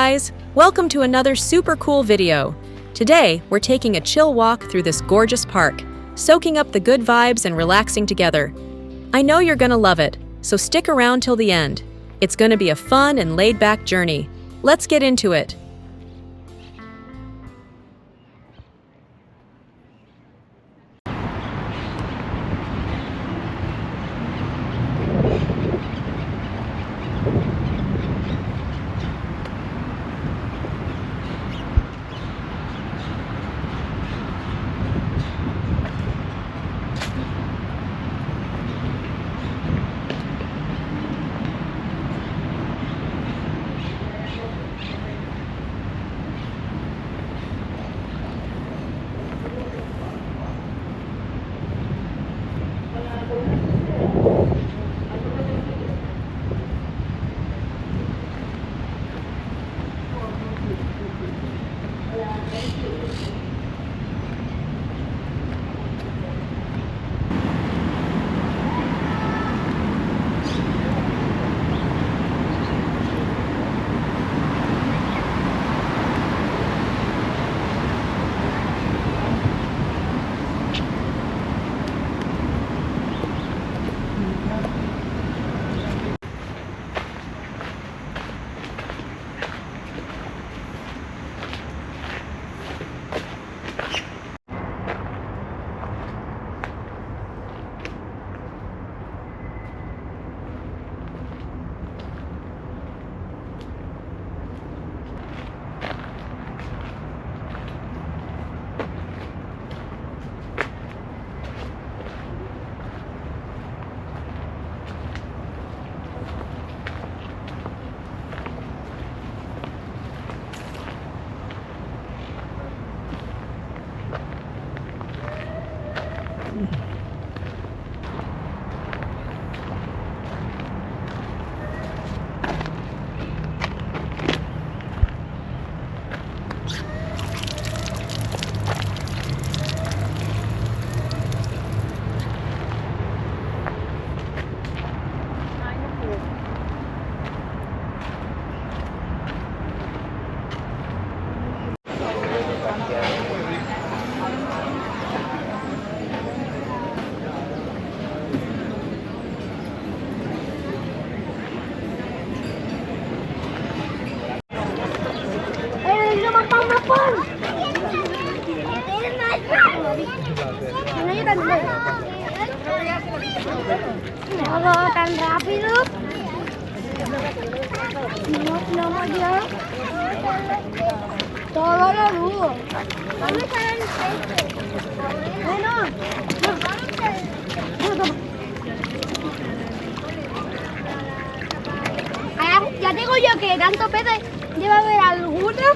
guys! Welcome to another super cool video. Today, we're taking a chill walk through this gorgeous park, soaking up the good vibes and relaxing together. I know you're gonna love it, so stick around till the end. It's gonna be a fun and laid-back journey. Let's get into it. Kalau tan rápido, no me dio todo lo duro. ¿Dónde está el pecho? Bueno, ya digo yo que tanto peces debe haber alguno.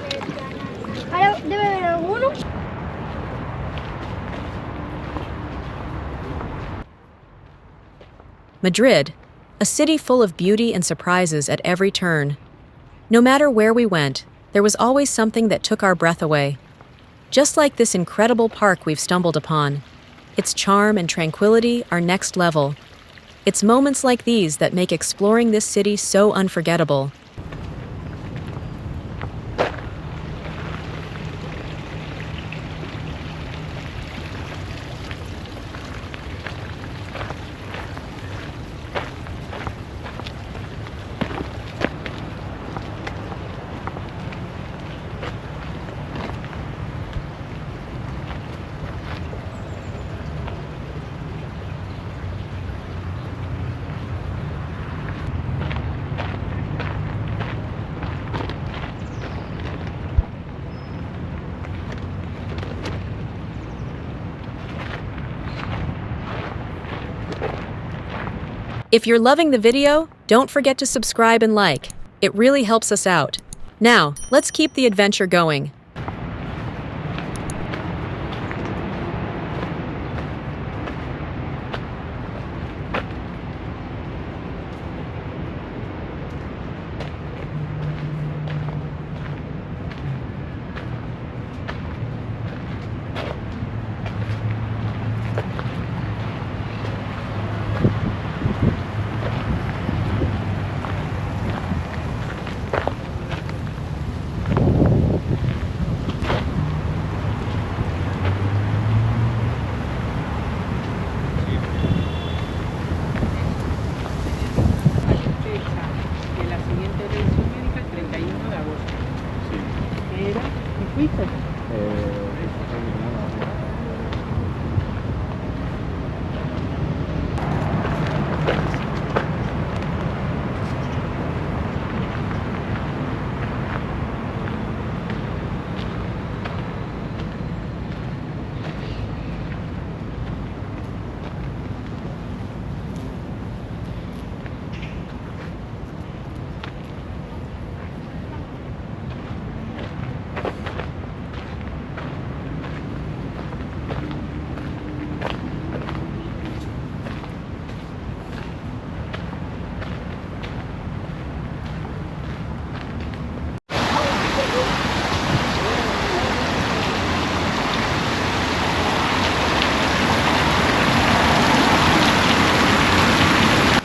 Ahora debe haber alguno. Madrid, a city full of beauty and surprises at every turn. No matter where we went, there was always something that took our breath away. Just like this incredible park we've stumbled upon. Its charm and tranquility are next level. It's moments like these that make exploring this city so unforgettable. If you're loving the video, don't forget to subscribe and like. It really helps us out. Now, let's keep the adventure going.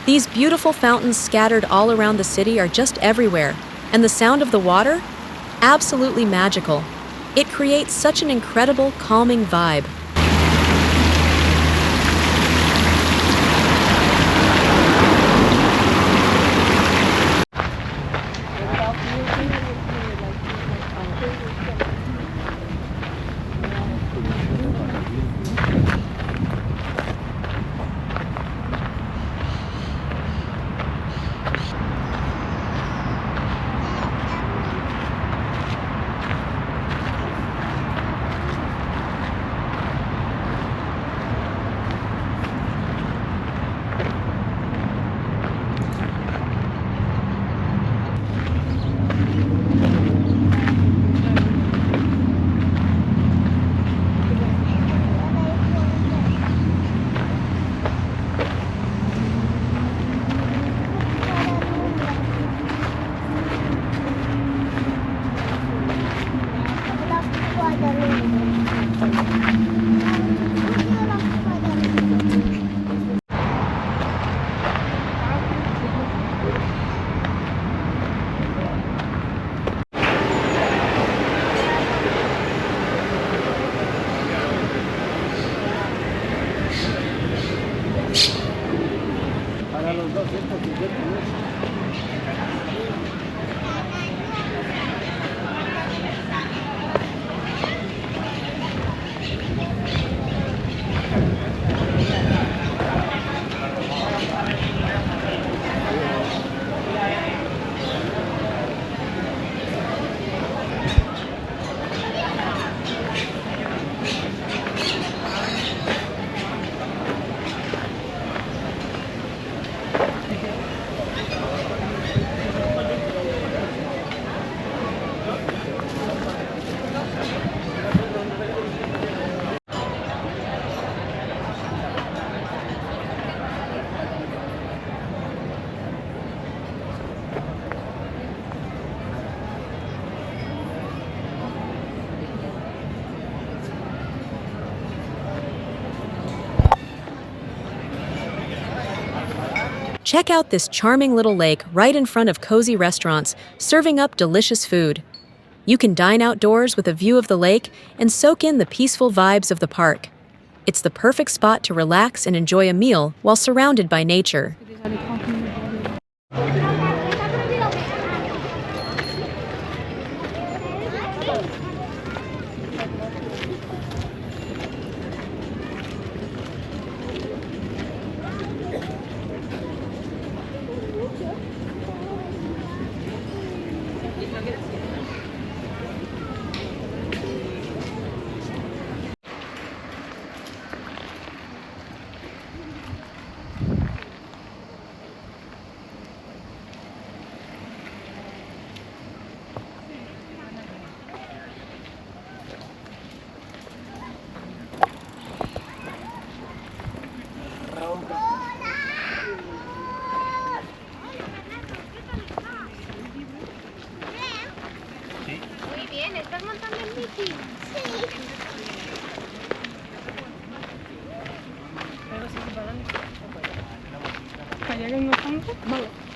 These beautiful fountains scattered all around the city are just everywhere, and the sound of the water? Absolutely magical. It creates such an incredible, calming vibe. Check out this charming little lake right in front of cozy restaurants, serving up delicious food. You can dine outdoors with a view of the lake and soak in the peaceful vibes of the park. It's the perfect spot to relax and enjoy a meal while surrounded by nature. Muy bien, ¿estás montando en bici? Sí. Vale.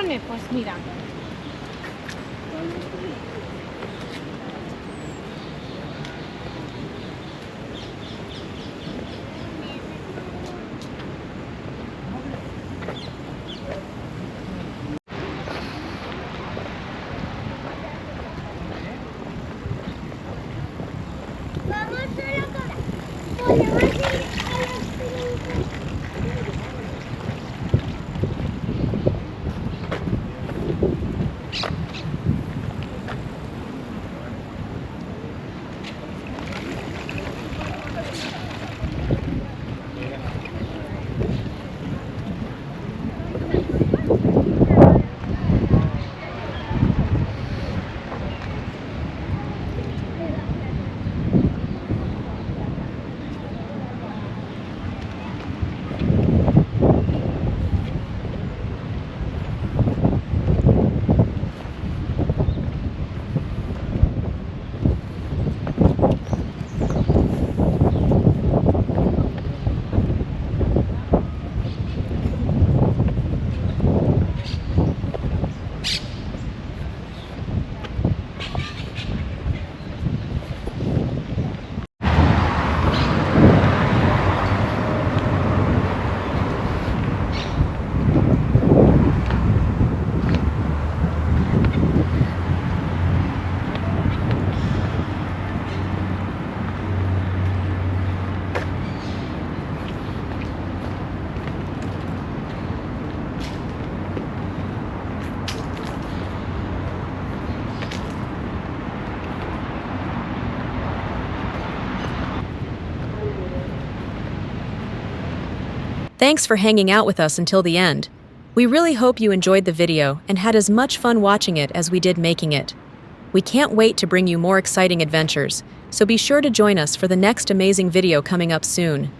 pone? Pues mira. Vamos solo podemos ir a los Thanks for hanging out with us until the end. We really hope you enjoyed the video and had as much fun watching it as we did making it. We can't wait to bring you more exciting adventures, so be sure to join us for the next amazing video coming up soon.